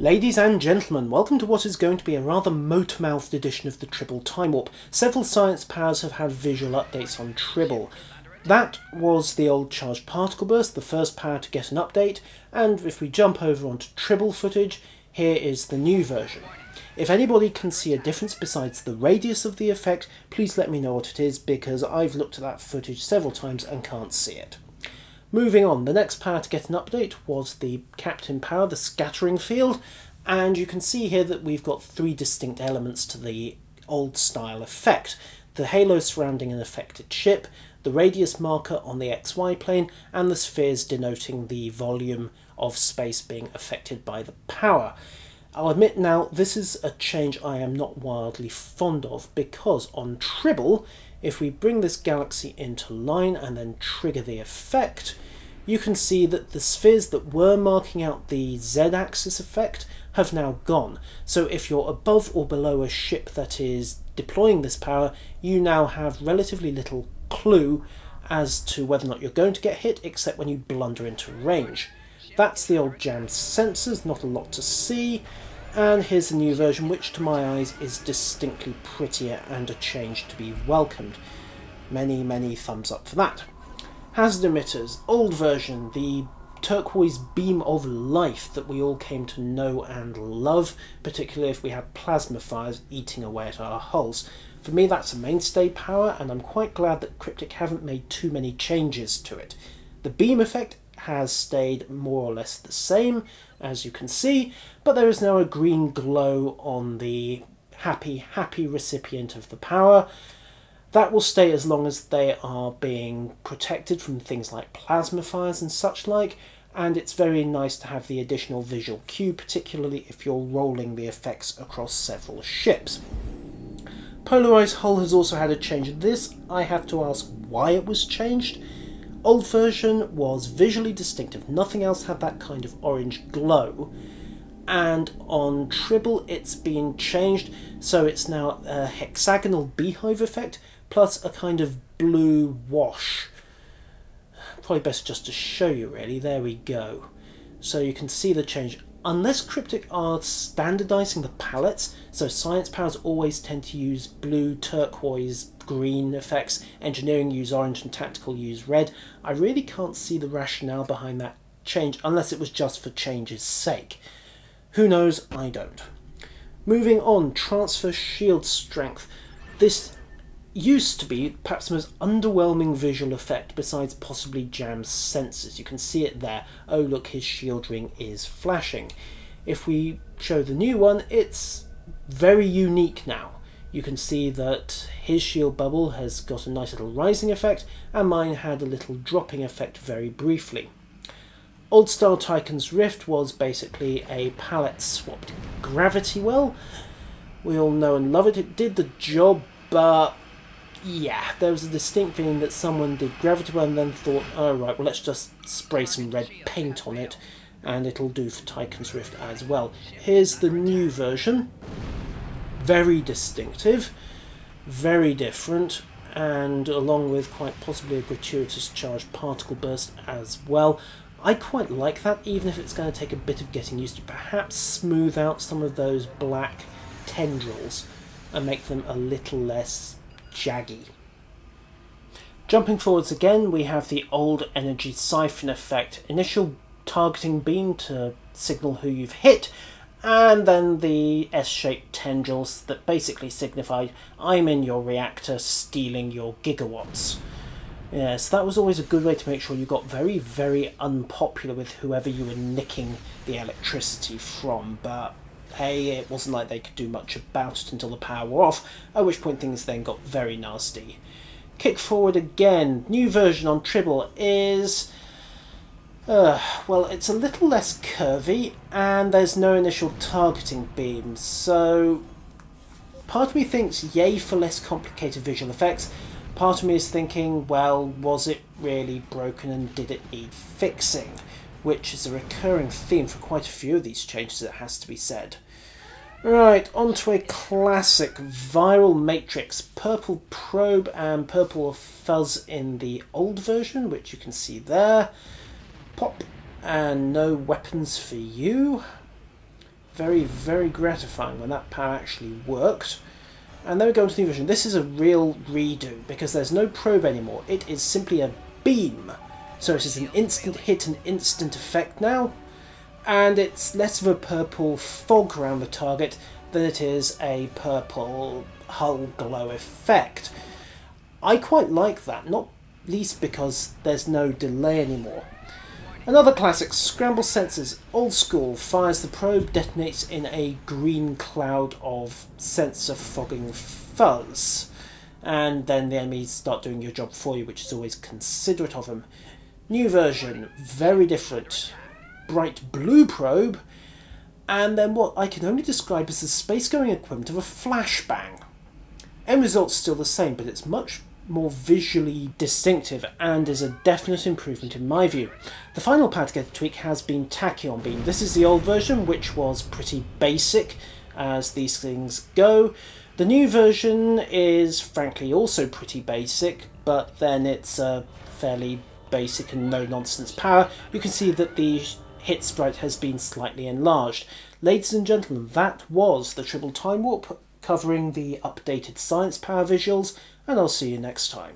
Ladies and gentlemen, welcome to what is going to be a rather motor-mouthed edition of the Tribble Timewarp. Several science powers have had visual updates on Tribble. That was the old charged particle burst, the first power to get an update, and if we jump over onto Tribble footage, here is the new version. If anybody can see a difference besides the radius of the effect, please let me know what it is, because I've looked at that footage several times and can't see it. Moving on, the next power to get an update was the Captain power, the scattering field, and you can see here that we've got three distinct elements to the old style effect. The halo surrounding an affected ship, the radius marker on the XY plane, and the spheres denoting the volume of space being affected by the power. I'll admit now, this is a change I am not wildly fond of, because on Tribble, if we bring this galaxy into line and then trigger the effect, you can see that the spheres that were marking out the Z-axis effect have now gone. So if you're above or below a ship that is deploying this power, you now have relatively little clue as to whether or not you're going to get hit, except when you blunder into range. That's the old jammed sensors, not a lot to see. And here's the new version, which to my eyes is distinctly prettier and a change to be welcomed. Many thumbs up for that. Hazard emitters, old version, the turquoise beam of life that we all came to know and love, particularly if we had plasma fires eating away at our hulls. For me, that's a mainstay power, and I'm quite glad that Cryptic haven't made too many changes to it. The beam effect has stayed more or less the same, as you can see, but there is now a green glow on the happy recipient of the power. That will stay as long as they are being protected from things like plasma fires and such like, and it's very nice to have the additional visual cue, particularly if you're rolling the effects across several ships. Polarized hull has also had a change. This, I have to ask why it was changed. Old version was visually distinctive, nothing else had that kind of orange glow, and on Tribble it's been changed, so it's now a hexagonal beehive effect plus a kind of blue wash. Probably best just to show you really, there we go. So you can see the change. Unless Cryptic are standardising the palettes, so science powers always tend to use blue, turquoise, green effects, engineering use orange and tactical use red, I really can't see the rationale behind that change unless it was just for change's sake. Who knows? I don't. Moving on, transfer shield strength. This used to be perhaps the most underwhelming visual effect besides possibly Jam's sensors. You can see it there. Oh look, his shield ring is flashing. If we show the new one, it's very unique now. You can see that his shield bubble has got a nice little rising effect, and mine had a little dropping effect very briefly. Old style Tychon's Rift was basically a palette swapped gravity well. We all know and love it. It did the job, but yeah, there was a distinct feeling that someone did gravity well and then thought, oh right, well let's just spray some red paint on it and it'll do for Tychon's Rift as well. Here's the new version. Very distinctive, very different, and along with quite possibly a gratuitous charged particle burst as well. I quite like that, even if it's going to take a bit of getting used to. Perhaps smooth out some of those black tendrils and make them a little less jaggy. Jumping forwards again, we have the old energy siphon effect. Initial targeting beam to signal who you've hit, and then the S-shaped tendrils that basically signify I'm in your reactor stealing your gigawatts. Yes, that was always a good way to make sure you got very unpopular with whoever you were nicking the electricity from, but hey, it wasn't like they could do much about it until the power were off, at which point things then got very nasty. Kick forward again. New version on Tribble is well, it's a little less curvy, and there's no initial targeting beams, so part of me thinks yay for less complicated visual effects. Part of me is thinking, well, was it really broken and did it need fixing? Which is a recurring theme for quite a few of these changes, it has to be said. Right, on to a classic viral matrix. Purple probe and purple fuzz in the old version, which you can see there. Pop, and no weapons for you. very, very gratifying when that power actually worked. And then we go into the new version. This is a real redo because there's no probe anymore. It is simply a beam. So it is an instant hit and instant effect now. And it's less of a purple fog around the target than it is a purple hull glow effect. I quite like that, not least because there's no delay anymore. Another classic, scramble sensors, old school, fires the probe, detonates in a green cloud of sensor fogging fuzz. And then the enemies start doing your job for you, which is always considerate of them. New version, very different. Bright blue probe, and then what I can only describe as the space-going equivalent of a flashbang. End result's still the same, but it's much more visually distinctive and is a definite improvement in my view. The final power to get the tweak has been Tachyon Beam. This is the old version, which was pretty basic as these things go. The new version is frankly also pretty basic, but then it's a fairly basic and no-nonsense power. You can see that the hit sprite has been slightly enlarged. Ladies and gentlemen, that was the Tribble Timewarp covering the updated science power visuals, and I'll see you next time.